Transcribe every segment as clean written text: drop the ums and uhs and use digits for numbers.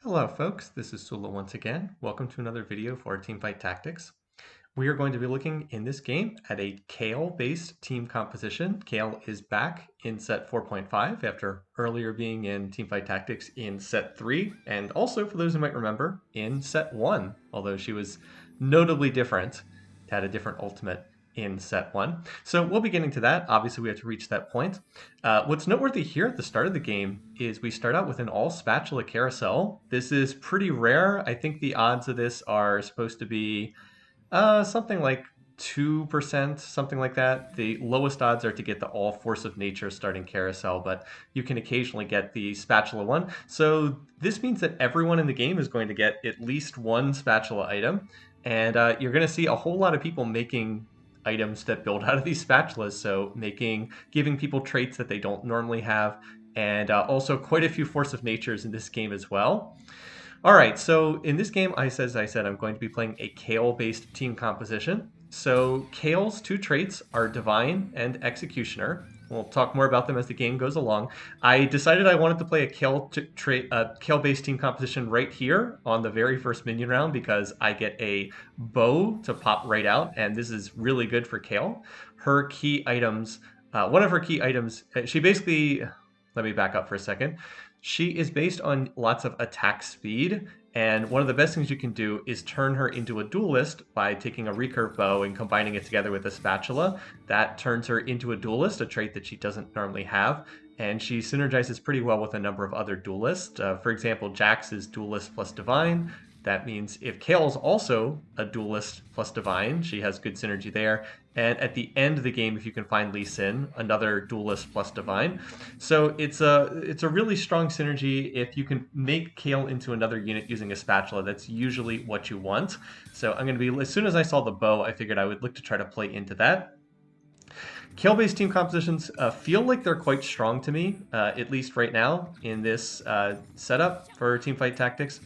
Hello folks, this is Sula once again. Welcome to another video for Teamfight Tactics. We are going to be looking in this game at a Kayle-based team composition. Kayle is back in set 4.5 after earlier being in Teamfight Tactics in set 3, and also, for those who might remember, in set 1, although she was notably different, had a different ultimate in set 1. So we'll be getting to that. Obviously, we have to reach that point. What's noteworthy here at the start of the game is we start out with an all spatula carousel. This is pretty rare. I think the odds of this are supposed to be something like 2%, something like that. The lowest odds are to get the all force of nature starting carousel, but you can occasionally get the spatula one. So this means that everyone in the game is going to get at least one spatula item, and you're going to see a whole lot of people making items that build out of these spatulas, so giving people traits that they don't normally have, and also quite a few force of natures in this game as well. All right, so in this game, as I said, I'm going to be playing a Kayle-based team composition. So Kayle's two traits are Divine and Executioner. We'll talk more about them as the game goes along. I decided I wanted to play a Kayle-based team composition right here on the very first minion round because I get a bow to pop right out, and this is really good for Kayle. Her key items, one of her key items, she basically, let me back up for a second. She is based on lots of attack speed, and one of the best things you can do is turn her into a duelist by taking a recurve bow and combining it together with a spatula. That turns her into a duelist, a trait that she doesn't normally have, and she synergizes pretty well with a number of other duelists. For example, Jax is duelist plus divine. That means if Kayle's also a duelist plus divine, she has good synergy there. And at the end of the game, if you can find Lee Sin, another duelist plus divine. So it's a really strong synergy. If you can make Kayle into another unit using a spatula, that's usually what you want. So I'm going to be, as soon as I saw the bow, I figured I would look to try to play into that. Kayle-based team compositions feel like they're quite strong to me, at least right now in this setup for Teamfight Tactics.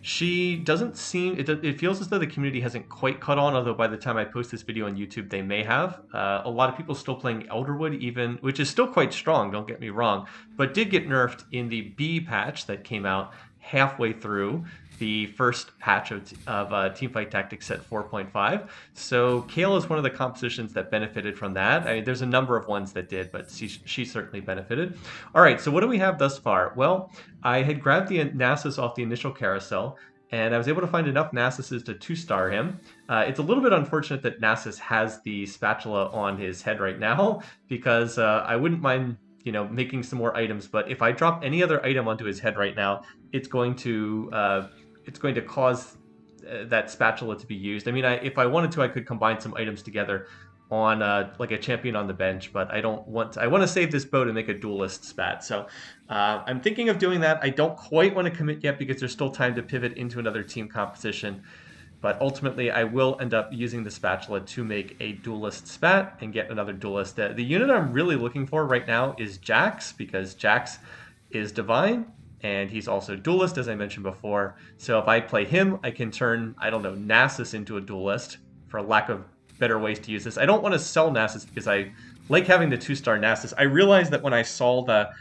She doesn't seem, it feels as though the community hasn't quite caught on, although by the time I post this video on YouTube, they may have. A lot of people still playing Elderwood, even, which is still quite strong, don't get me wrong, but did get nerfed in the B patch that came out halfway through the first patch of Teamfight Tactics set 4.5. So Kayle is one of the compositions that benefited from that. I mean, there's a number of ones that did, but she certainly benefited. All right, so what do we have thus far? Well, I had grabbed the Nasus off the initial carousel, and I was able to find enough Nasuses to 2-star him. It's a little bit unfortunate that Nasus has the spatula on his head right now, because I wouldn't mind making some more items, but if I drop any other item onto his head right now, it's going to cause that spatula to be used. I mean, if I wanted to, I could combine some items together on like a champion on the bench, but I don't want to. I want to save this bow to make a duelist spat. So I'm thinking of doing that. I don't quite want to commit yet because there's still time to pivot into another team composition. But ultimately, I will end up using the spatula to make a duelist spat and get another duelist. The unit I'm really looking for right now is Jax, because Jax is divine, and he's also duelist, as I mentioned before. So if I play him, I can turn, I don't know, Nasus into a duelist, for lack of better ways to use this. I don't want to sell Nasus because I like having the 2-star Nasus. I realized that when I saw that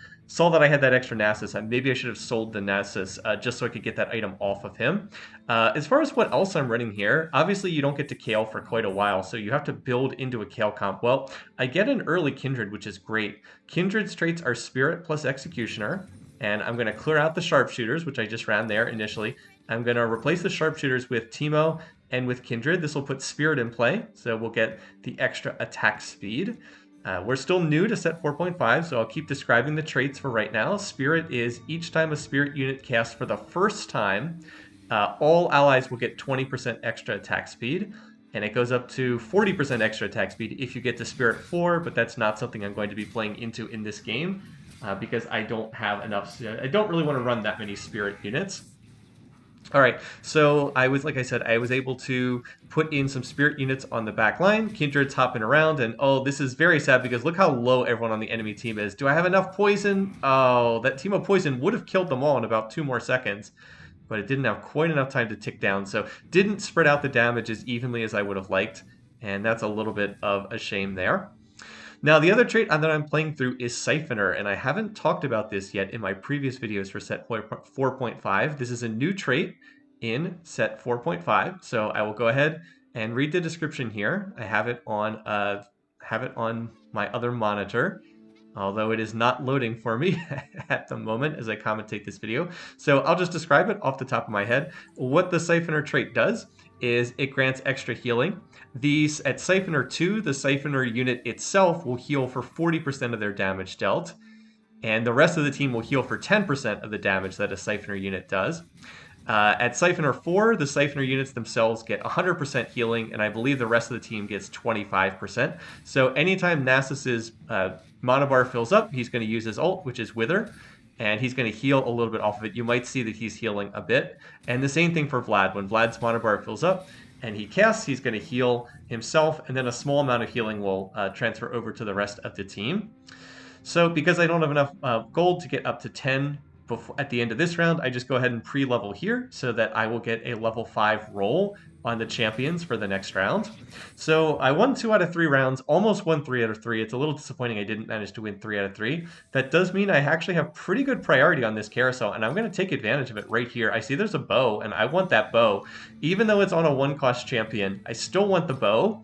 I had that extra Nasus, maybe I should have sold the Nasus just so I could get that item off of him. As far as what else I'm running here, obviously you don't get to Kayle for quite a while, so you have to build into a Kayle comp. Well, I get an early Kindred, which is great. Kindred's traits are Spirit plus Executioner, and I'm going to clear out the Sharpshooters, which I just ran there initially. I'm going to replace the Sharpshooters with Teemo and with Kindred. This will put Spirit in play, so we'll get the extra attack speed. We're still new to set 4.5, so I'll keep describing the traits for right now. Spirit is each time a Spirit unit casts for the first time, all allies will get 20% extra attack speed, and it goes up to 40% extra attack speed if you get to Spirit 4, but that's not something I'm going to be playing into in this game because I don't have enough. I don't really want to run that many Spirit units. All right, so like I said, I was able to put in some Spirit units on the back line. Kindred's hopping around, and oh, this is very sad because look how low everyone on the enemy team is. Do I have enough poison? Oh, that team of poison would have killed them all in about 2 more seconds, but it didn't have quite enough time to tick down, so didn't spread out the damage as evenly as I would have liked, and that's a little bit of a shame there. Now, the other trait that I'm playing through is Siphoner, and I haven't talked about this yet in my previous videos for set 4.5. This is a new trait in set 4.5, so I will go ahead and read the description here. I have it on my other monitor, although it is not loading for me at the moment as I commentate this video. So I'll just describe it off the top of my head. What the Siphoner trait does is it grants extra healing. At Siphoner 2, the Siphoner unit itself will heal for 40% of their damage dealt, and the rest of the team will heal for 10% of the damage that a Siphoner unit does. At Siphoner 4, the Siphoner units themselves get 100% healing, and I believe the rest of the team gets 25%. So anytime Nasus's mana bar fills up, he's going to use his ult, which is Wither, and he's going to heal a little bit off of it. You might see that he's healing a bit. And the same thing for Vlad. When Vlad's mana bar fills up and he casts, he's going to heal himself, and then a small amount of healing will transfer over to the rest of the team. So because I don't have enough gold to get up to 10 at the end of this round, I just go ahead and pre-level here so that I will get a level 5 roll on the champions for the next round. So I won 2 out of 3 rounds, almost won 3 out of 3. It's a little disappointing I didn't manage to win 3 out of 3. That does mean I actually have pretty good priority on this carousel, and I'm going to take advantage of it right here. I see there's a bow, and I want that bow. Even though it's on a 1-cost champion, I still want the bow.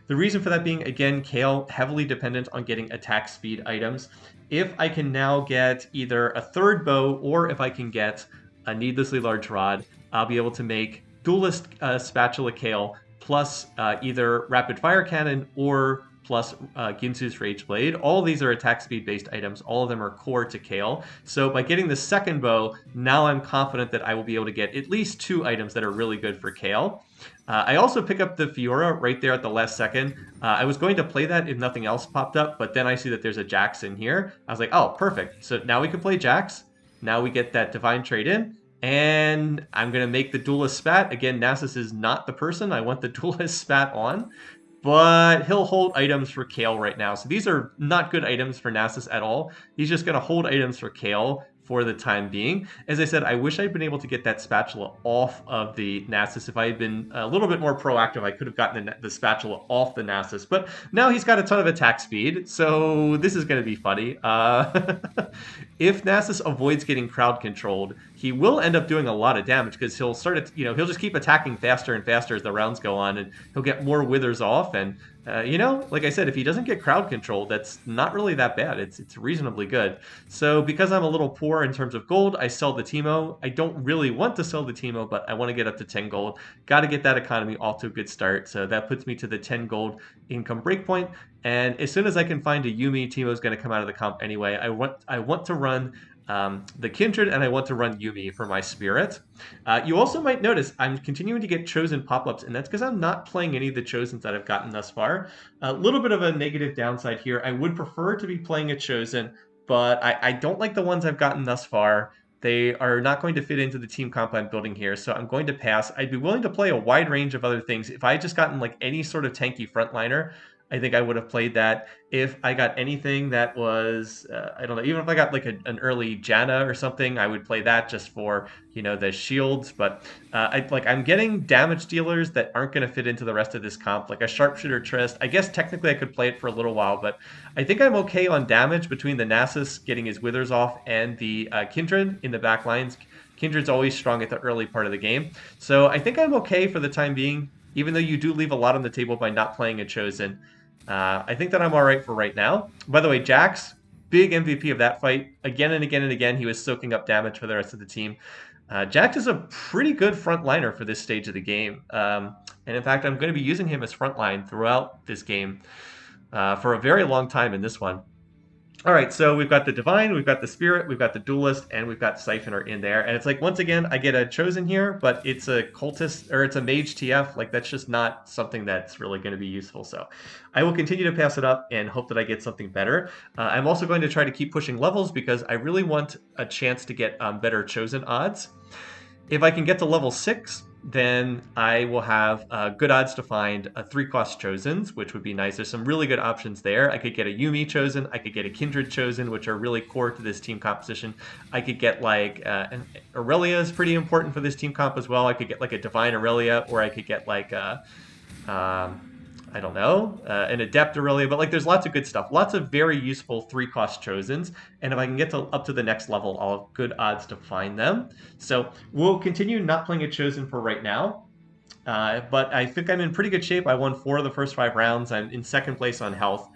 The reason for that being, again, Kayle, heavily dependent on getting attack speed items. If I can now get either a 3rd bow, or if I can get a needlessly large rod, I'll be able to make Duelist Spatula Kayle plus either Rapid Fire Cannon or plus Ginsu's Rage Blade. All of these are attack speed based items. All of them are core to Kayle. So by getting the 2nd bow, now I'm confident that I will be able to get at least 2 items that are really good for Kayle. I also pick up the Fiora right there at the last second. I was going to play that if nothing else popped up, but then I see that there's a Jax in here. I was like, oh, perfect. So now we can play Jax. Now we get that Divine Trade in. And I'm going to make the Duelist Spat. Again, Nasus is not the person. I want the Duelist Spat on. But he'll hold items for Kayle right now. So these are not good items for Nasus at all. He's just going to hold items for Kayle for the time being. As I said, I wish I'd been able to get that spatula off of the Nasus. If I had been a little bit more proactive, I could have gotten the spatula off the Nasus. But now he's got a ton of attack speed, so this is going to be funny. If Nasus avoids getting crowd controlled, he will end up doing a lot of damage because he'll he'll just keep attacking faster and faster as the rounds go on, and he'll get more withers off. And like I said, if he doesn't get crowd control, that's not really that bad. It's reasonably good. So because I'm a little poor in terms of gold, I sell the Teemo. I don't really want to sell the Teemo, but I want to get up to 10 gold. Got to get that economy off to a good start. So that puts me to the 10 gold income breakpoint. And as soon as I can find a Yuumi, Teemo's going to come out of the comp anyway. I want to run the Kindred, and I want to run Yuumi for my Spirit. You also might notice I'm continuing to get Chosen pop-ups, and that's because I'm not playing any of the Chosens that I've gotten thus far. A little bit of a negative downside here. I would prefer to be playing a Chosen, but I don't like the ones I've gotten thus far. They are not going to fit into the team comp I'm building here, so I'm going to pass. I'd be willing to play a wide range of other things. If I had just gotten like any sort of tanky frontliner, I think I would have played that. If I got anything that was, I don't know, even if I got like an early Janna or something, I would play that just for, the shields. But I'm getting damage dealers that aren't going to fit into the rest of this comp, like a Sharpshooter Trist. I guess technically I could play it for a little while, but I think I'm okay on damage between the Nasus getting his withers off and the Kindred in the back lines. Kindred's always strong at the early part of the game. So I think I'm okay for the time being, even though you do leave a lot on the table by not playing a Chosen. I think that I'm all right for right now. By the way, Jax, big MVP of that fight. Again and again and again, he was soaking up damage for the rest of the team. Jax is a pretty good frontliner for this stage of the game. And in fact, I'm going to be using him as frontline throughout this game for a very long time in this one. All right, so we've got the Divine, we've got the Spirit, we've got the Duelist, and we've got Siphoner in there. And it's like, once again, I get a Chosen here, but it's a Cultist, or it's a Mage TF. Like, that's just not something that's really going to be useful. So I will continue to pass it up and hope that I get something better. I'm also going to try to keep pushing levels because I really want a chance to get better Chosen odds. If I can get to level 6, then I will have good odds to find 3-cost Chosens, which would be nice. There's some really good options there. I could get a Yuumi Chosen. I could get a Kindred Chosen, which are really core to this team composition. I could get like an Aurelia is pretty important for this team comp as well. I could get like a Divine Aurelia, or I could get like a I don't know, an Adept Aurelia, but like there's lots of good stuff. Lots of very useful 3-cost Chosens. And if I can get up to the next level, I'll have good odds to find them. So we'll continue not playing a Chosen for right now. But I think I'm in pretty good shape. I won 4 of the first 5 rounds. I'm in second place on health.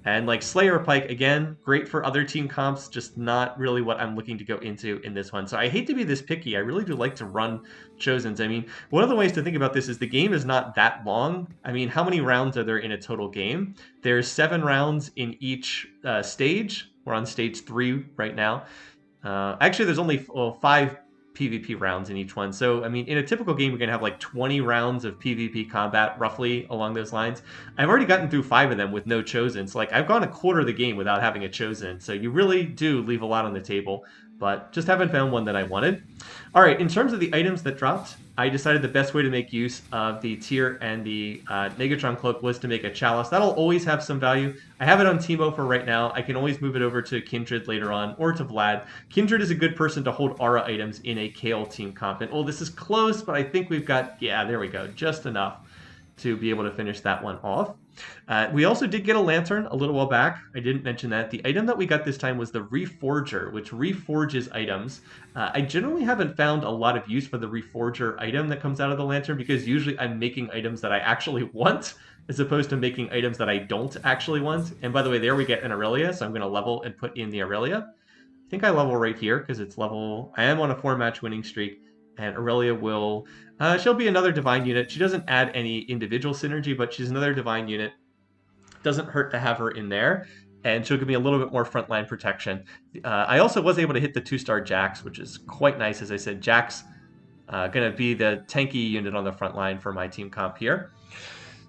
And like Slayer Pike, again, great for other team comps, just not really what I'm looking to go into in this one. So I hate to be this picky. I really do like to run Chosens. I mean, one of the ways to think about this is the game is not that long. I mean, how many rounds are there in a total game? There's 7 rounds in each stage. We're on stage 3 right now. Actually, there's only 5 PvP rounds in each one. So, I mean, in a typical game, you're going to have like 20 rounds of PvP combat, roughly along those lines. I've already gotten through 5 of them with no Chosen. So, like, I've gone a quarter of the game without having a Chosen. So, you really do leave a lot on the table, but just haven't found one that I wanted. All right, in terms of the items that dropped, I decided the best way to make use of the Tear and the Negatron Cloak was to make a Chalice. That'll always have some value. I have it on Teemo for right now. I can always move it over to Kindred later on, or to Vlad. Kindred is a good person to hold aura items in a Kayle team comp. And, oh, this is close, but I think we've got, yeah, there we go, just enough to be able to finish that one off. We also did get a lantern a little while back. I didn't mention that. The item that we got this time was the Reforger, which reforges items. I generally haven't found a lot of use for the Reforger item that comes out of the lantern because usually I'm making items that I actually want as opposed to making items that I don't actually want. And by the way, there we get an Aurelia, so I'm going to level and put in the Aurelia. I think I level right here because it's level... I am on a 4-match winning streak, and Aurelia will... she'll be another divine unit. She doesn't add any individual synergy, but she's another divine unit. Doesn't hurt to have her in there, and she'll give me a little bit more frontline protection. I also was able to hit the 2-star Jax, which is quite nice. As I said, Jax going to be the tanky unit on the front line for my team comp here.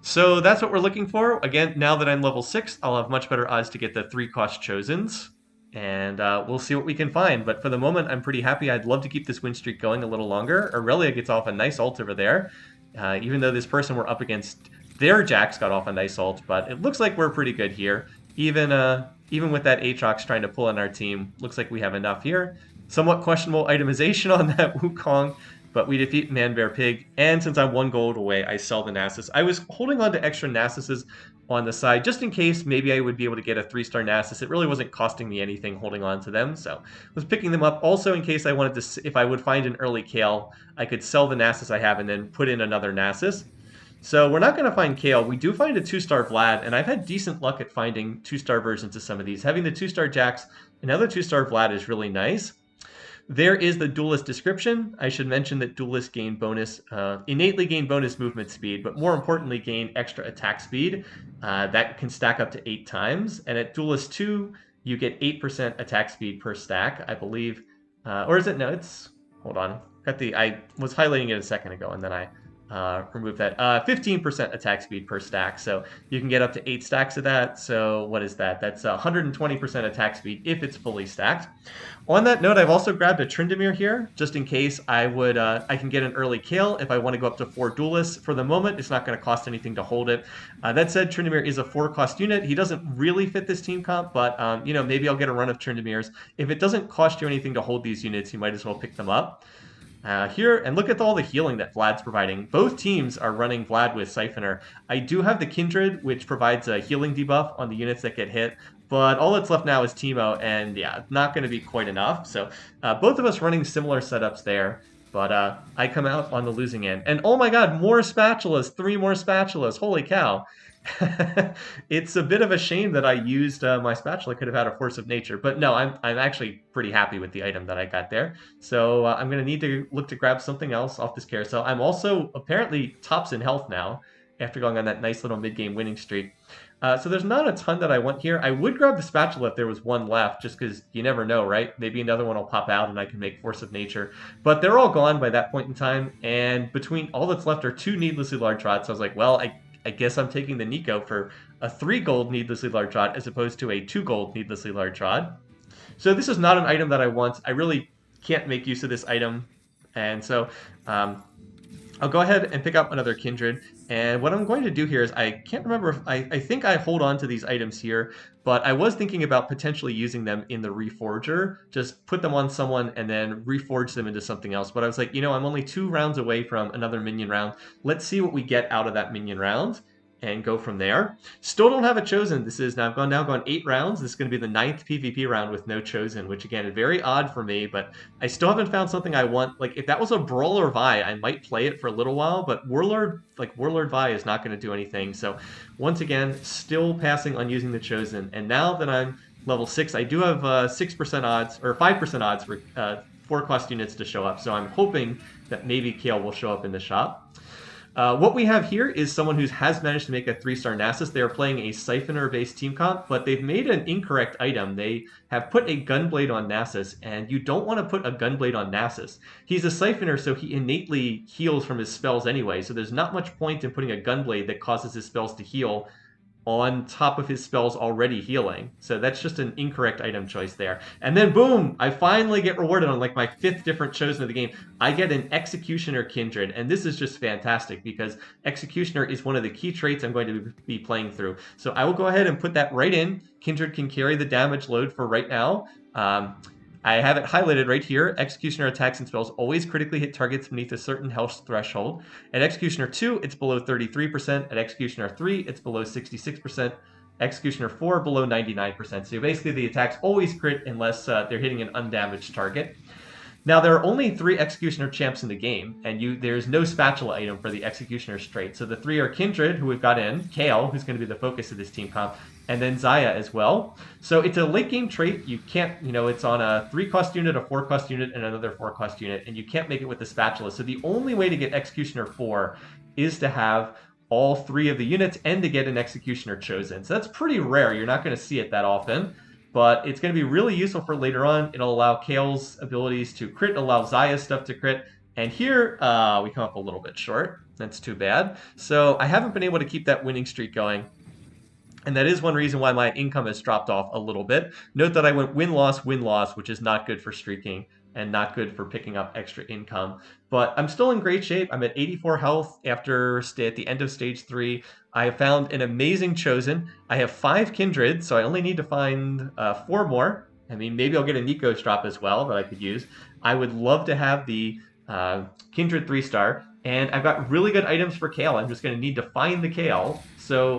So that's what we're looking for. Again, now that I'm level 6, I'll have much better odds to get the 3-cost Chosens. And we'll see what we can find. But for the moment, I'm pretty happy. I'd love to keep this win streak going a little longer. Aurelia gets off a nice ult over there. Even though this person we're up against, their Jax got off a nice ult. But it looks like we're pretty good here. Even with that Aatrox trying to pull on our team, looks like we have enough here. Somewhat questionable itemization on that Wukong. But we defeat Man Bear Pig, and since I'm 1 gold away, I sell the Nasus. I was holding on to extra Nasuses on the side, just in case maybe I would be able to get a 3-star Nasus. It really wasn't costing me anything holding on to them, so I was picking them up. Also, in case I wanted to, if I would find an early Kayle, I could sell the Nasus I have and then put in another Nasus. So we're not going to find Kayle. We do find a 2-star Vlad, and I've had decent luck at finding 2-star versions of some of these. Having the 2-star Jax, another 2-star Vlad is really nice. There is the Duelist description. I should mention that Duelists gain bonus, innately gain bonus movement speed, but more importantly gain extra attack speed. That can stack up to 8 times. And at Duelist 2, you get 8% attack speed per stack, I believe. Or is it? No, it's... Hold on. I was highlighting it a second ago, and then I remove that. 15% attack speed per stack, so you can get up to 8 stacks of that. So what is that? That's 120% attack speed if it's fully stacked. On that note, I've also grabbed a Tryndamere here, just in case I can get an early Kayle if I want to go up to 4 Duelists. For the moment, it's not going to cost anything to hold it. That said, Tryndamere is a 4-cost unit. He doesn't really fit this team comp, but maybe I'll get a run of Tryndameres. If it doesn't cost you anything to hold these units, you might as well pick them up. Here, and look at all the healing that Vlad's providing. Both teams are running Vlad with Siphoner. I do have the Kindred, which provides a healing debuff on the units that get hit, but all that's left now is Teemo, and yeah, not going to be quite enough. So both of us running similar setups there, but I come out on the losing end. And oh my god, more spatulas, 3 more spatulas, holy cow. It's a bit of a shame that I used my spatula. Could have had a force of nature, but no, I'm actually pretty happy with the item that I got there. So I'm going to need to look to grab something else off this carousel. I'm also apparently tops in health now after going on that nice little mid-game winning streak. So there's not a ton that I want here. I would grab the spatula if there was one left, just because you never know, right? Maybe another one will pop out and I can make force of nature. But they're all gone by that point in time, and between all that's left are 2 needlessly large rods. So I was like, well, I guess I'm taking the Nico for a 3 gold needlessly large rod as opposed to a 2 gold needlessly large rod. So this is not an item that I want. I really can't make use of this item. And so I'll go ahead and pick up another Kindred. And what I'm going to do here is, I can't remember if I think I hold on to these items here, but I was thinking about potentially using them in the Reforger. Just put them on someone and then reforge them into something else. But I was like, I'm only 2 rounds away from another minion round. Let's see what we get out of that minion round. and go from there. Still don't have a chosen. This is now I've gone 8 rounds. This is going to be the 9th PvP round with no chosen, which again is very odd for me, but I still haven't found something I want. Like if that was a Brawler Vi, I might play it for a little while, but Warlord Vi is not going to do anything. So once again, still passing on using the chosen. And now that I'm level 6, I do have 6% odds or 5% odds for 4 cost units to show up. So I'm hoping that maybe Kayle will show up in the shop. What we have here is someone who has managed to make a 3-star Nasus. They are playing a Siphoner-based team comp, but they've made an incorrect item. They have put a Gunblade on Nasus, and you don't want to put a Gunblade on Nasus. He's a Siphoner, so he innately heals from his spells anyway, so there's not much point in putting a Gunblade that causes his spells to heal on top of his spells already healing. So that's just an incorrect item choice there. And then boom, I finally get rewarded on like my 5th different chosen of the game. I get an Executioner Kindred, and this is just fantastic because Executioner is one of the key traits I'm going to be playing through. So I will go ahead and put that right in. Kindred can carry the damage load for right now. I have it highlighted right here. Executioner attacks and spells always critically hit targets beneath a certain health threshold. At Executioner 2, it's below 33%. At Executioner 3, it's below 66%. Executioner 4, below 99%. So basically the attacks always crit unless they're hitting an undamaged target. Now, there are only 3 Executioner champs in the game, and there's no spatula item for the Executioner trait. So the 3 are Kindred, who we've got in, Kayle, who's going to be the focus of this team comp, and then Xayah as well. So it's a late game trait. You can't, it's on a 3-cost unit, a 4-cost unit, and another 4-cost unit, and you can't make it with the spatula. So the only way to get Executioner 4 is to have all 3 of the units and to get an Executioner chosen. So that's pretty rare. You're not going to see it that often. But it's going to be really useful for later on. It'll allow Kayle's abilities to crit, allow Xayah's stuff to crit. And here, we come up a little bit short. That's too bad. So I haven't been able to keep that winning streak going. And that is one reason why my income has dropped off a little bit. Note that I went win-loss, which is not good for streaking and not good for picking up extra income. But I'm still in great shape. I'm at 84 health at the end of stage 3. I have found an amazing chosen. I have 5 kindred, so I only need to find 4 more. I mean, maybe I'll get a Nikos drop as well that I could use. I would love to have the kindred 3-star. And I've got really good items for Kayle. I'm just going to need to find the Kayle. So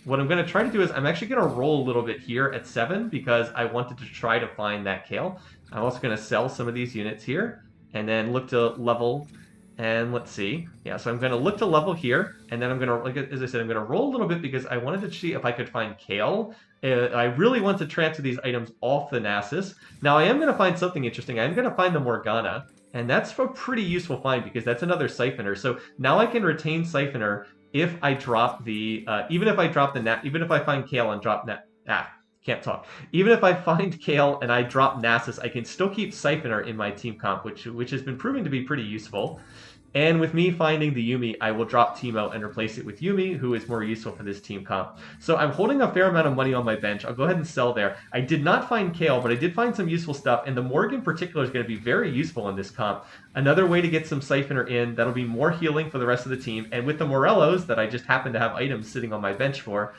what I'm going to try to do is I'm actually going to roll a little bit here at 7 because I wanted to try to find that Kayle. I'm also going to sell some of these units here and then look to level. And let's see. Yeah, so I'm going to look to level here. And then I'm going to, like as I said, I'm going to roll a little bit because I wanted to see if I could find Kayle. I really want to transfer these items off the Nasus. Now, I am going to find something interesting. I'm going to find the Morgana. And that's a pretty useful find because that's another Siphoner. So now I can retain Siphoner if I drop the, even if I find Kayle and drop can't talk. Even if I find Kayle and I drop Nasus, I can still keep Siphoner in my team comp, which has been proving to be pretty useful. And with me finding the Yuumi, I will drop Teemo and replace it with Yuumi, who is more useful for this team comp. So I'm holding a fair amount of money on my bench. I'll go ahead and sell there. I did not find Kayle, but I did find some useful stuff, and the Morg in particular is going to be very useful in this comp. Another way to get some Siphoner in, that'll be more healing for the rest of the team, and with the Morellos that I just happen to have items sitting on my bench for,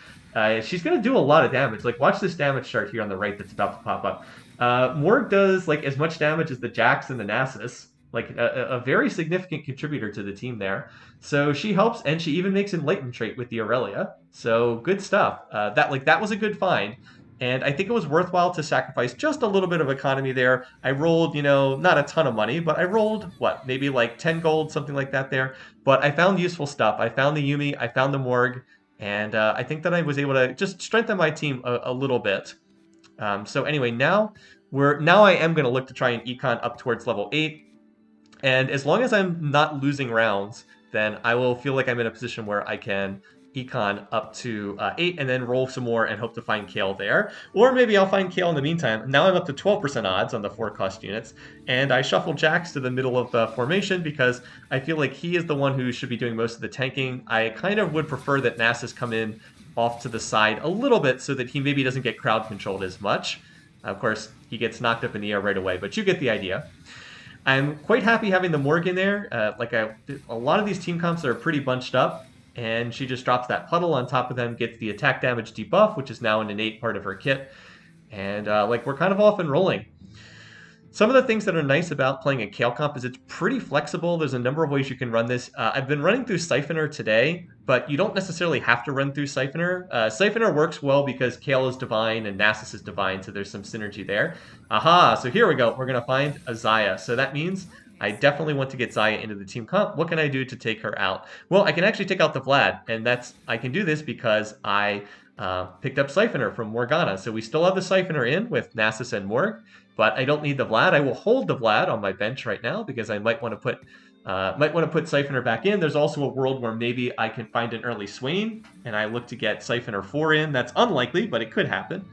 she's going to do a lot of damage. Like, watch this damage chart here on the right that's about to pop up. Morg does, like, as much damage as the Jax and the Nasus. Like a very significant contributor to the team there. So she helps, and she even makes Enlightened trait with the Aurelia. So good stuff. That was a good find. And I think it was worthwhile to sacrifice just a little bit of economy there. I rolled, not a ton of money, but I rolled, maybe like 10 gold, something like that there. But I found useful stuff. I found the Yuumi, I found the Morg, and I think that I was able to just strengthen my team a little bit. So anyway, now I am going to look to try and econ up towards level 8. And as long as I'm not losing rounds, then I will feel like I'm in a position where I can econ up to 8 and then roll some more and hope to find Kayle there. Or maybe I'll find Kayle in the meantime. Now I'm up to 12% odds on the 4-cost units. And I shuffle Jax to the middle of the formation because I feel like he is the one who should be doing most of the tanking. I kind of would prefer that Nasus come in off to the side a little bit so that he maybe doesn't get crowd controlled as much. Of course, he gets knocked up in the air right away, but you get the idea. I'm quite happy having the Morg in there. A lot of these team comps are pretty bunched up, and she just drops that puddle on top of them, gets the attack damage debuff, which is now an innate part of her kit, and we're kind of off and rolling. Some of the things that are nice about playing a Kayle comp is it's pretty flexible. There's a number of ways you can run this. I've been running through Siphoner today, but you don't necessarily have to run through Siphoner. Siphoner works well because Kayle is divine and Nasus is divine, so there's some synergy there. Aha, so here we go. We're going to find a Xayah. So that means I definitely want to get Xayah into the team comp. What can I do to take her out? Well, I can actually take out the Vlad, and I can do this because I picked up Siphoner from Morgana. So we still have the Siphoner in with Nasus and Morg, but I don't need the Vlad. I will hold the Vlad on my bench right now because I might want to put Siphoner back in. There's also a world where maybe I can find an early Swain, and I look to get Siphoner 4 in. That's unlikely, but it could happen.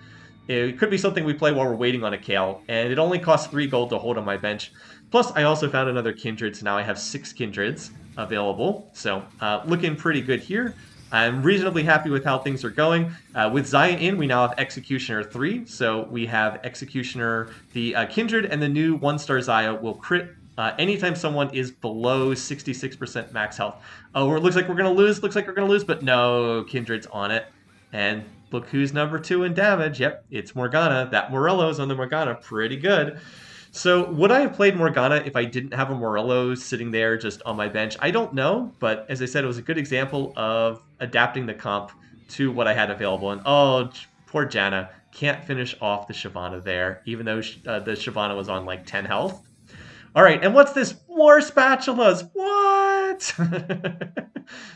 It could be something we play while we're waiting on a Kayle, and it only costs 3 gold to hold on my bench. Plus, I also found another Kindred, so now I have 6 Kindreds available. So, looking pretty good here. I'm reasonably happy with how things are going. With Xayah in, we now have Executioner 3. So we have Executioner, the Kindred, and the new 1-star Xayah will crit anytime someone is below 66% max health. Oh, it looks like we're going to lose, but no, Kindred's on it. And look who's number 2 in damage. Yep, it's Morgana. That Morello's on the Morgana. Pretty good. So would I have played Morgana if I didn't have a Morello sitting there just on my bench? I don't know, but as I said, it was a good example of adapting the comp to what I had available. And oh, poor Janna can't finish off the Shyvana there, even though the Shyvana was on like 10 health. All right, and what's this? More spatulas. What?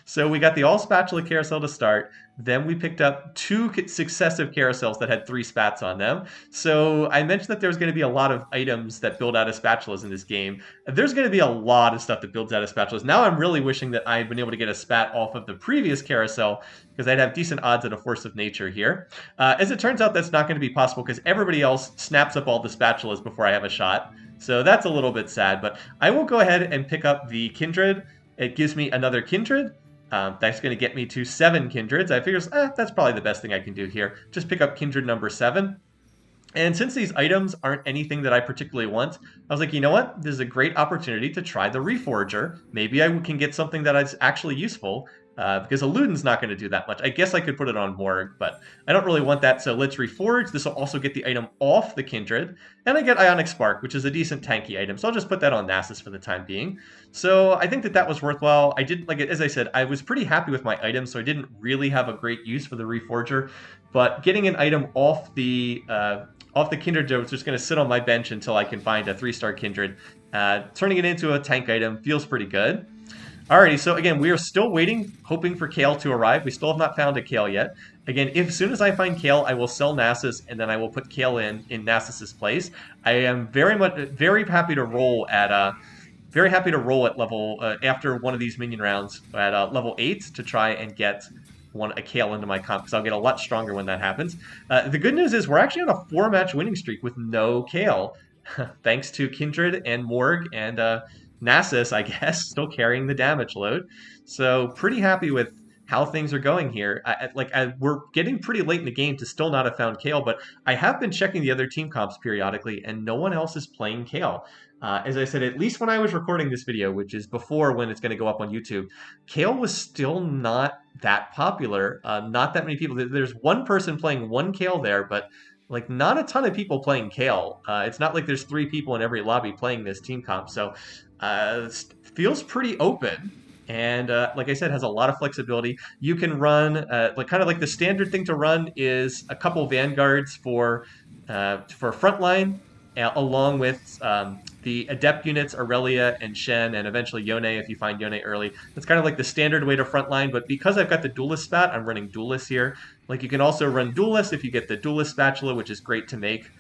So we got the all spatula carousel to start. Then we picked up 2 successive carousels that had 3 spats on them. So I mentioned that there's going to be a lot of items that build out of spatulas in this game. There's going to be a lot of stuff that builds out of spatulas. Now I'm really wishing that I had been able to get a spat off of the previous carousel because I'd have decent odds at a force of nature here. As it turns out, that's not going to be possible because everybody else snaps up all the spatulas before I have a shot. So that's a little bit sad, but I will go ahead and pick up the Kindred. It gives me another Kindred. That's going to get me to 7 Kindreds. I figure that's probably the best thing I can do here. Just pick up Kindred number 7. And since these items aren't anything that I particularly want, I was like, you know what? This is a great opportunity to try the Reforger. Maybe I can get something that is actually useful. Because Eludin's not going to do that much. I guess I could put it on Morg, but I don't really want that, so let's Reforge. This will also get the item off the Kindred, and I get Ionic Spark, which is a decent tanky item, so I'll just put that on Nasus for the time being. So I think that was worthwhile. I did, like as I said, I was pretty happy with my items, so I didn't really have a great use for the Reforger, but getting an item off the Kindred was just going to sit on my bench until I can find a 3-star Kindred. Turning it into a tank item feels pretty good. Alrighty, so again, we are still waiting, hoping for Kayle to arrive. We still have not found a Kayle yet. Again, as soon as I find Kayle, I will sell Nasus, and then I will put Kayle in Nasus's place. I am very happy to roll at level after one of these minion rounds at level 8 to try and get a Kayle into my comp because I'll get a lot stronger when that happens. The good news is we're actually on a 4-match winning streak with no Kayle, thanks to Kindred and Morg and Nasus, I guess, still carrying the damage load. So pretty happy with how things are going here. We're getting pretty late in the game to still not have found Kayle, but I have been checking the other team comps periodically, and no one else is playing Kayle. As I said, at least when I was recording this video, which is before when it's going to go up on YouTube, Kayle was still not that popular. Not that many people. There's one person playing one Kayle there, but like not a ton of people playing Kayle. It's not like there's 3 people in every lobby playing this team comp, so feels pretty open. And like I said, has a lot of flexibility. You can run kind of like the standard thing to run is a couple vanguards for frontline, along with the adept units Aurelia and Shen, and eventually Yone if you find Yone early. That's kind of like the standard way to frontline. But because I've got the Duelist spat, I'm running Duelist here. Like you can also run Duelist if you get the Duelist spatula, which is great to make.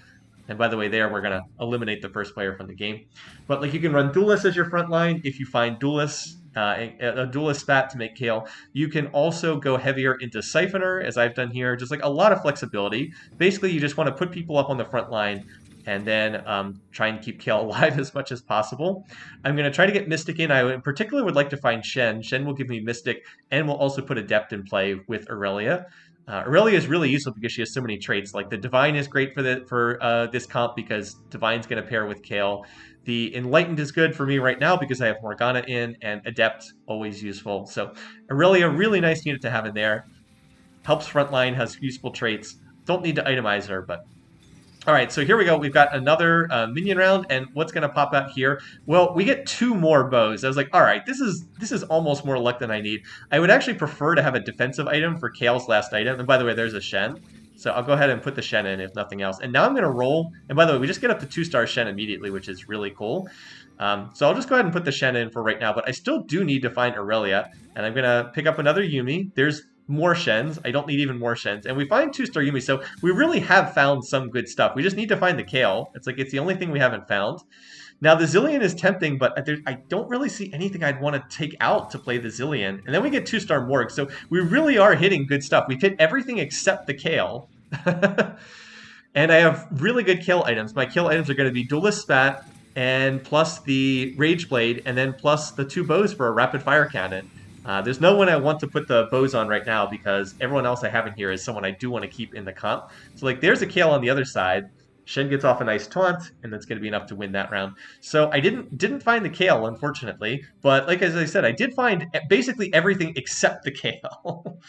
And by the way, we're going to eliminate the first player from the game. But like you can run Duelist as your front line if you find Duelist, a Duelist spat to make Kayle. You can also go heavier into Siphoner, as I've done here. Just like a lot of flexibility. Basically, you just want to put people up on the front line and then try and keep Kayle alive as much as possible. I'm going to try to get Mystic in. I in particular would like to find Shen. Shen will give me Mystic and will also put Adept in play with Aurelia. Aurelia is really useful because she has so many traits. Like the Divine is great for this comp because Divine's going to pair with Kayle. The Enlightened is good for me right now because I have Morgana in, and Adept always useful. So Aurelia, really nice unit to have in there. Helps frontline, has useful traits. Don't need to itemize her, but All right, so here we go. We've got another minion round, and what's going to pop out here? Well, we get 2 more bows. I was like, all right, this is almost more luck than I need. I would actually prefer to have a defensive item for Kayle's last item. And by the way, there's a Shen. So I'll go ahead and put the Shen in if nothing else. And now I'm going to roll. And by the way, we just get up to 2-star Shen immediately, which is really cool. So I'll just go ahead and put the Shen in for right now. But I still do need to find Aurelia. And I'm going to pick up another Yuumi. There's more Shens. I don't need even more Shens. And we find 2-star Yuumi, so we really have found some good stuff. We just need to find the Kayle. It's like it's the only thing we haven't found. Now, the Zillion is tempting, but I don't really see anything I'd want to take out to play the Zillion. And then we get 2-star Morg, so we really are hitting good stuff. We've hit everything except the Kayle. And I have really good kill items. My kill items are going to be Duelist Spat, and plus the Rage Blade, and then plus the 2 bows for a Rapid Fire Cannon. There's no one I want to put the bows on right now because everyone else I have in here is someone I do want to keep in the comp. So like there's a Kayle on the other side. Shen gets off a nice taunt, and that's going to be enough to win that round. So I didn't find the Kayle, unfortunately. But like as I said, I did find basically everything except the Kayle.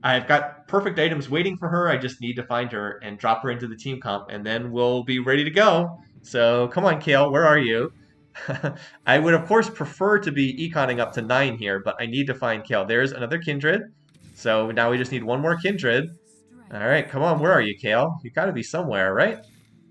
I've got perfect items waiting for her. I just need to find her and drop her into the team comp, and then we'll be ready to go. So come on, Kayle, where are you? I would, of course, prefer to be econing up to 9 here, but I need to find Kayle. There's another Kindred. So now we just need one more Kindred. All right, come on. Where are you, Kayle? You got to be somewhere, right?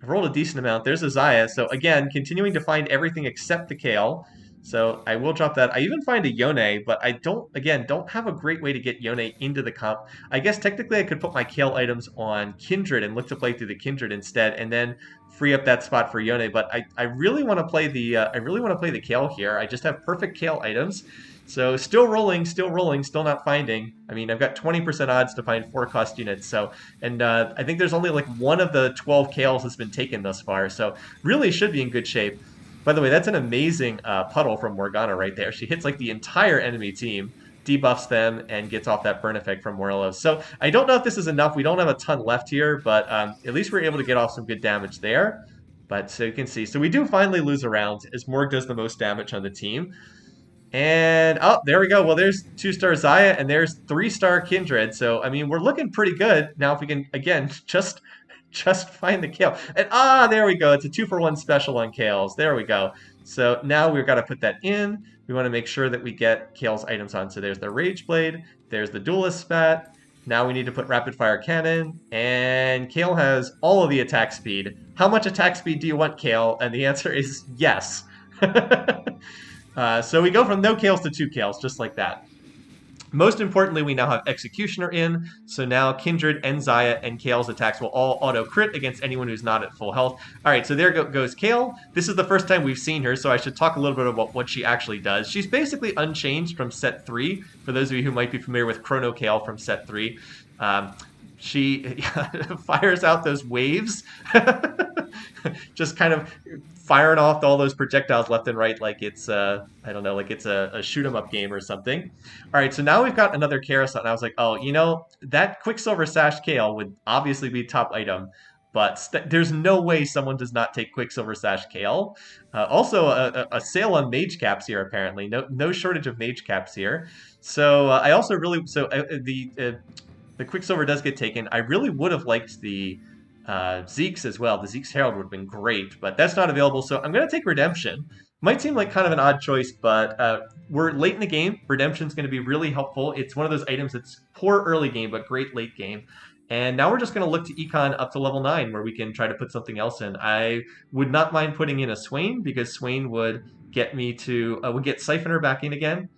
I've rolled a decent amount. There's a Xayah. So again, continuing to find everything except the Kayle. So I will drop that. I even find a Yone, but I don't have a great way to get Yone into the comp. I guess technically I could put my Kayle items on Kindred and look to play through the Kindred instead, and then free up that spot for Yone. But I really want to play the Kayle here. I just have perfect Kayle items. So still rolling, still not finding. I mean, I've got 20% odds to find 4 cost units. So, and I think there's only like one of the 12 Kayles that's been taken thus far. So really should be in good shape. By the way, that's an amazing puddle from Morgana right there. She hits like the entire enemy team, debuffs them, and gets off that burn effect from Morelos. So I don't know if this is enough. We don't have a ton left here, but at least we're able to get off some good damage there. But so you can see. So we do finally lose a round as Morg does the most damage on the team. And, oh, there we go. Well, there's 2-star Xayah, and there's 3-star Kindred. So, I mean, we're looking pretty good. Now, if we can, again, just find the Kayle. And, there we go. It's a 2-for-1 special on Kayles. There we go. So now we've got to put that in. We want to make sure that we get Kayle's items on. So there's the Rage Blade. There's the Duelist Spat. Now we need to put Rapid Fire Cannon. And Kayle has all of the attack speed. How much attack speed do you want, Kayle? And the answer is yes. So we go from no Kayles to 2 Kayles, just like that. Most importantly, we now have Executioner in, so now Kindred and Xayah and Kayle's attacks will all auto-crit against anyone who's not at full health. Alright, so there goes Kayle. This is the first time we've seen her, so I should talk a little bit about what she actually does. She's basically unchanged from set 3, for those of you who might be familiar with Chrono Kayle from set 3. She fires out those waves, just kind of firing off all those projectiles left and right like it's, I don't know, like it's a shoot-'em-up game or something. All right, so now we've got another Carousel, and I was like, oh, you know, that Quicksilver Sash Kayle would obviously be top item, but there's no way someone does not take Quicksilver Sash Kayle. Also, a sale on Mage Caps here, apparently. No shortage of Mage Caps here. So I also really, the Quicksilver does get taken. I really would have liked the Zeke's as well. The Zeke's Herald would have been great, but that's not available, so I'm going to take Redemption. Might seem like kind of an odd choice, but we're late in the game. Redemption's going to be really helpful. It's one of those items that's poor early game, but great late game. And now we're just going to look to econ up to level 9, where we can try to put something else in. I would not mind putting in a Swain, because Swain would get me to, would get Siphoner back in again,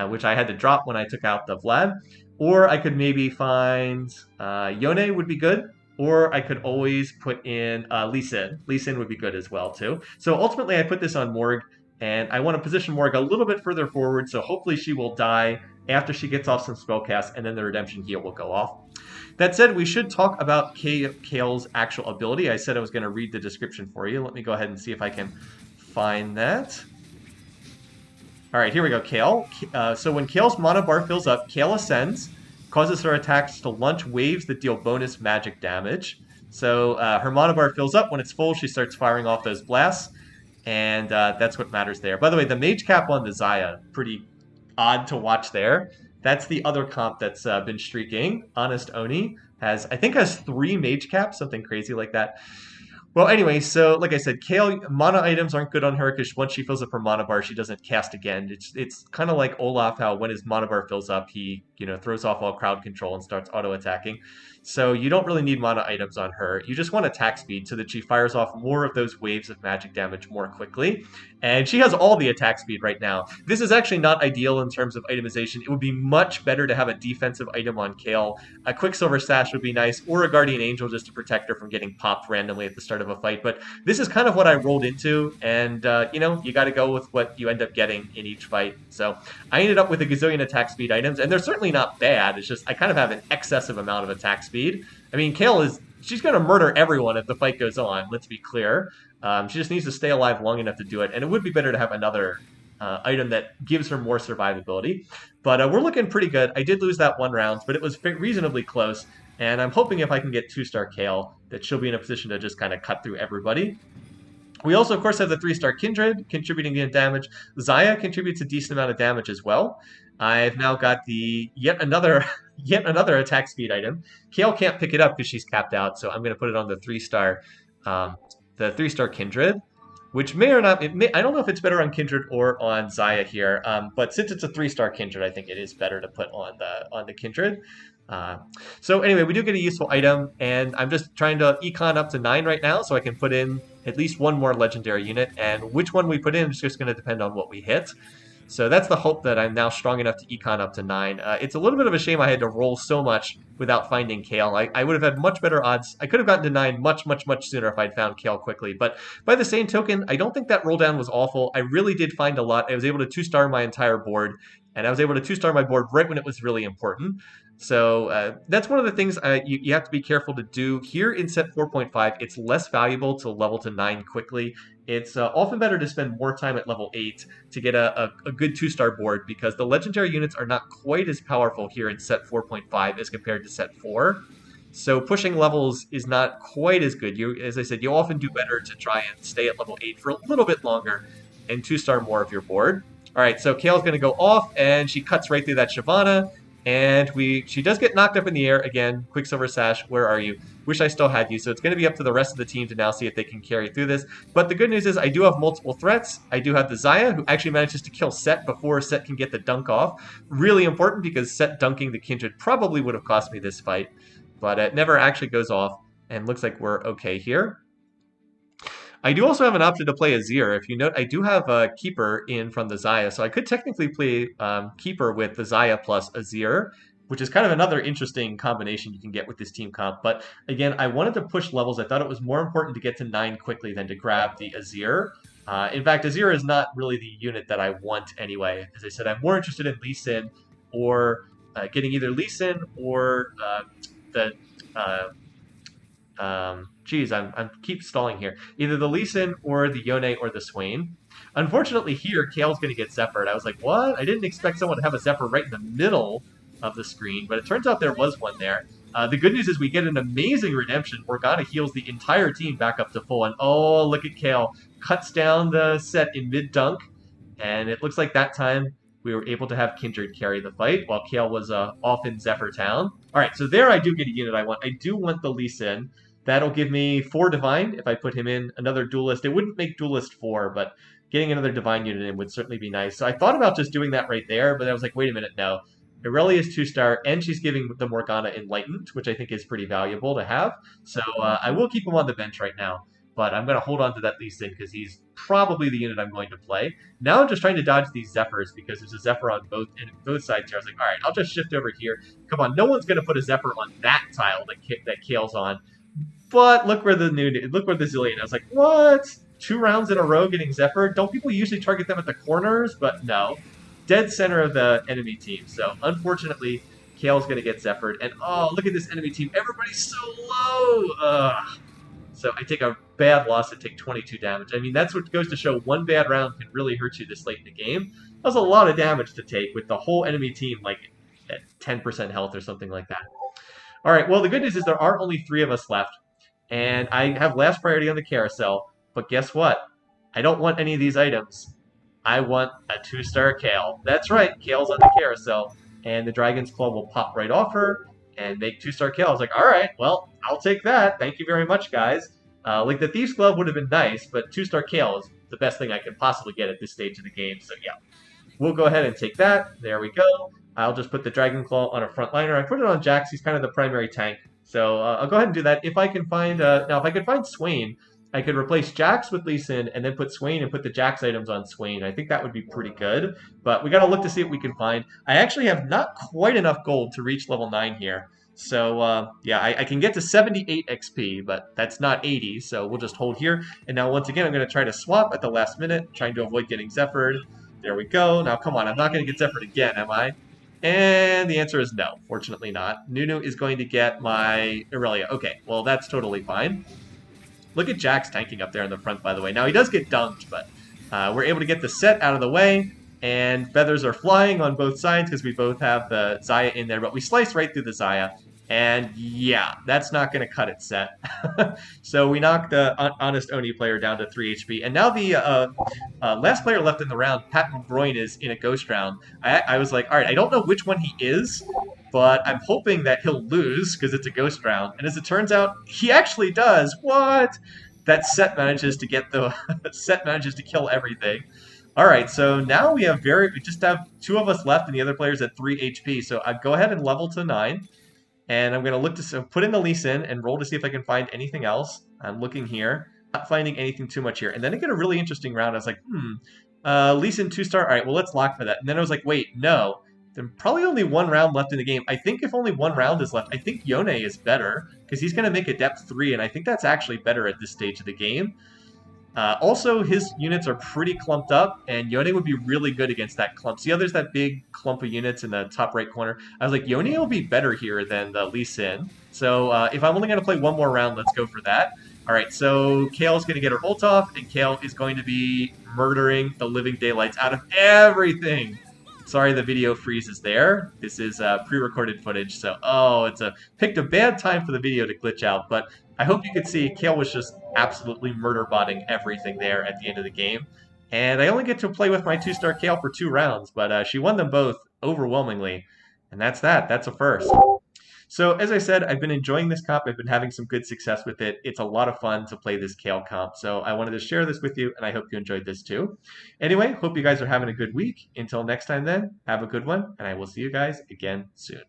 which I had to drop when I took out the Vlad. Or I could maybe find Yone would be good. Or I could always put in Lee Sin. Lee Sin would be good as well, too. So ultimately, I put this on Morg, and I want to position Morg a little bit further forward, so hopefully she will die after she gets off some spellcasts, and then the Redemption heal will go off. That said, we should talk about Kayle's actual ability. I said I was going to read the description for you. Let me go ahead and see if I can find that. All right, here we go, Kayle. So when Kayle's mana bar fills up, Kayle ascends, causes her attacks to launch waves that deal bonus magic damage. So her mana bar fills up. When it's full, she starts firing off those blasts, and that's what matters there. By the way, the Mage Cap on the Xayah, pretty odd to watch there. That's the other comp that's been streaking. Honest Oni has 3 Mage Caps, something crazy like that. Well, anyway, so like I said, Kayle mana items aren't good on her because once she fills up her mana bar, she doesn't cast again. It's kind of like Olaf, how when his mana bar fills up, he throws off all crowd control and starts auto attacking. So you don't really need mana items on her. You just want attack speed so that she fires off more of those waves of magic damage more quickly. And she has all the attack speed right now. This is actually not ideal in terms of itemization. It would be much better to have a defensive item on Kayle. A Quicksilver Sash would be nice, or a Guardian Angel just to protect her from getting popped randomly at the start of a fight. But this is kind of what I rolled into, and you got to go with what you end up getting in each fight. So I ended up with a gazillion attack speed items, and they're certainly not bad. It's just I kind of have an excessive amount of attack speed. I mean, Kayle she's going to murder everyone if the fight goes on, let's be clear. She just needs to stay alive long enough to do it, and it would be better to have another item that gives her more survivability. But we're looking pretty good. I did lose that one round, but it was reasonably close, and I'm hoping if I can get 2-star Kayle that she'll be in a position to just kind of cut through everybody. We also, of course, have the 3-star Kindred contributing to damage. Xayah contributes a decent amount of damage as well. I've now got the yet another attack speed item. Kayle can't pick it up because she's capped out, so I'm going to put it on the 3-star Kindred, which may or not. I don't know if it's better on Kindred or on Xayah here, but since it's a 3-star Kindred, I think it is better to put on the Kindred. So anyway, we do get a useful item, and I'm just trying to econ up to 9 right now, so I can put in at least one more legendary unit, and which one we put in is just going to depend on what we hit. So that's the hope that I'm now strong enough to econ up to 9. It's a little bit of a shame I had to roll so much without finding Kayle. I would have had much better odds. I could have gotten to 9 much, much, much sooner if I'd found Kayle quickly. But by the same token, I don't think that roll down was awful. I really did find a lot. I was able to 2-star my entire board, and I was able to 2-star my board right when it was really important. So that's one of the things you have to be careful to do. Here in set 4.5, it's less valuable to level to 9 quickly. It's often better to spend more time at level 8 to get a good 2-star board, because the legendary units are not quite as powerful here in set 4.5 as compared to set 4. So pushing levels is not quite as good. As I said, you often do better to try and stay at level 8 for a little bit longer and 2-star more of your board. All right, so Kayle's going to go off, and she cuts right through that Shyvana. And she does get knocked up in the air again. Quicksilver Sash, where are you? Wish I still had you. So it's going to be up to the rest of the team to now see if they can carry through this. But the good news is I do have multiple threats. I do have the Xayah, who actually manages to kill Set before Set can get the dunk off. Really important, because Set dunking the Kindred probably would have cost me this fight. But it never actually goes off, and looks like we're okay here. I do also have an option to play Azir. If you note, I do have a Keeper in from the Xayah, so I could technically play Keeper with the Xayah plus Azir, which is kind of another interesting combination you can get with this team comp. But again, I wanted to push levels. I thought it was more important to get to 9 quickly than to grab the Azir. In fact, Azir is not really the unit that I want anyway. As I said, I'm more interested in Lee Sin, or getting either Lee Sin or the... I'm keep stalling here. Either the Lee Sin or the Yone or the Swain. Unfortunately here, Kayle's going to get Zephyred. I was like, what? I didn't expect someone to have a Zephyr right in the middle of the screen, but it turns out there was one there. The good news is we get an amazing redemption. Morgana heals the entire team back up to full, and oh, look at Kayle. Cuts down the Set in mid-dunk, and it looks like that time we were able to have Kindred carry the fight while Kayle was off in Zephyr Town. All right, so there I do get a unit I want. I do want the Lee Sin. That'll give me 4 Divine if I put him in. Another Duelist. It wouldn't make Duelist 4, but getting another Divine unit in would certainly be nice. So I thought about just doing that right there, but I was like, wait a minute, no. Irelia is 2-star, and she's giving the Morgana Enlightened, which I think is pretty valuable to have. So I will keep him on the bench right now, but I'm going to hold on to that Lee Sin because he's probably the unit I'm going to play. Now I'm just trying to dodge these Zephyrs because there's a Zephyr on both sides here. I was like, all right, I'll just shift over here. Come on, no one's going to put a Zephyr on that tile that Kayle's on. But look where the Zillion. I was like, what? 2 rounds in a row getting Zephyr? Don't people usually target them at the corners? But no. Dead center of the enemy team. So unfortunately, Kayle's going to get Zephyred. And oh, look at this enemy team. Everybody's so low. Ugh. So I take a bad loss and take 22 damage. I mean, that's what goes to show one bad round can really hurt you this late in the game. That was a lot of damage to take with the whole enemy team like at 10% health or something like that. All right, well, the good news is there are only 3 of us left. And I have last priority on the carousel, but guess what? I don't want any of these items. I want a 2-star Kayle. That's right, Kayle's on the carousel, and the Dragon's Claw will pop right off her and make 2-star Kayle. I was like, all right, well, I'll take that. Thank you very much, guys. Like the Thief's Glove would have been nice, but 2-star Kayle is the best thing I could possibly get at this stage of the game. So yeah, we'll go ahead and take that. There we go. I'll just put the Dragon Claw on a frontliner. I put it on Jax. He's kind of the primary tank. So I'll go ahead and do that. If I can find now, if I could find Swain, I could replace Jax with Lee Sin and then put Swain and put the Jax items on Swain. I think that would be pretty good. But we got to look to see what we can find. I actually have not quite enough gold to reach level 9 here. So yeah, I can get to 78 XP, but that's not 80. So we'll just hold here. And now once again, I'm going to try to swap at the last minute, trying to avoid getting Zephyred. There we go. Now, come on. I'm not going to get Zephyred again, am I? And the answer is no. Fortunately not. Nunu is going to get my Irelia. Okay, well, that's totally fine. Look at Jax tanking up there in the front, by the way. Now, he does get dunked, but we're able to get the set out of the way. And feathers are flying on both sides because we both have the Xayah in there. But we slice right through the Xayah. And yeah, that's not going to cut it, set. So we knocked the Honest Oni player down to 3 HP. And now the last player left in the round, Pat McGroin, is in a ghost round. I was like, all right, I don't know which one he is, but I'm hoping that he'll lose because it's a ghost round. And as it turns out, he actually does. What? That set manages to get the set manages to kill everything. All right, so now we just have 2 of us left, and the other player's at 3 HP. So I'd go ahead and level to 9. And I'm going to look to put in the Lee Sin and roll to see if I can find anything else. I'm looking here. Not finding anything too much here. And then I get a really interesting round. I was like, Lee Sin 2-star. All right, well, let's lock for that. And then I was like, wait, no. There's probably only 1 round left in the game. I think if only 1 round is left, I think Yone is better because he's going to make a depth 3. And I think that's actually better at this stage of the game. Also, his units are pretty clumped up, and Yone would be really good against that clump. See how there's that big clump of units in the top right corner? I was like, Yone will be better here than the Lee Sin. So if I'm only going to play 1 more round, let's go for that. All right, so Kayle's going to get her ult off, and Kayle is going to be murdering the living daylights out of everything. Sorry the video freezes there. This is pre-recorded footage, so picked a bad time for the video to glitch out, but I hope you could see Kayle was just absolutely murder-botting everything there at the end of the game. And I only get to play with my 2-star Kayle for 2 rounds, but she won them both overwhelmingly. And that's that. That's a first. So as I said, I've been enjoying this comp. I've been having some good success with it. It's a lot of fun to play this Kayle comp. So I wanted to share this with you, and I hope you enjoyed this too. Anyway, hope you guys are having a good week. Until next time then, have a good one, and I will see you guys again soon.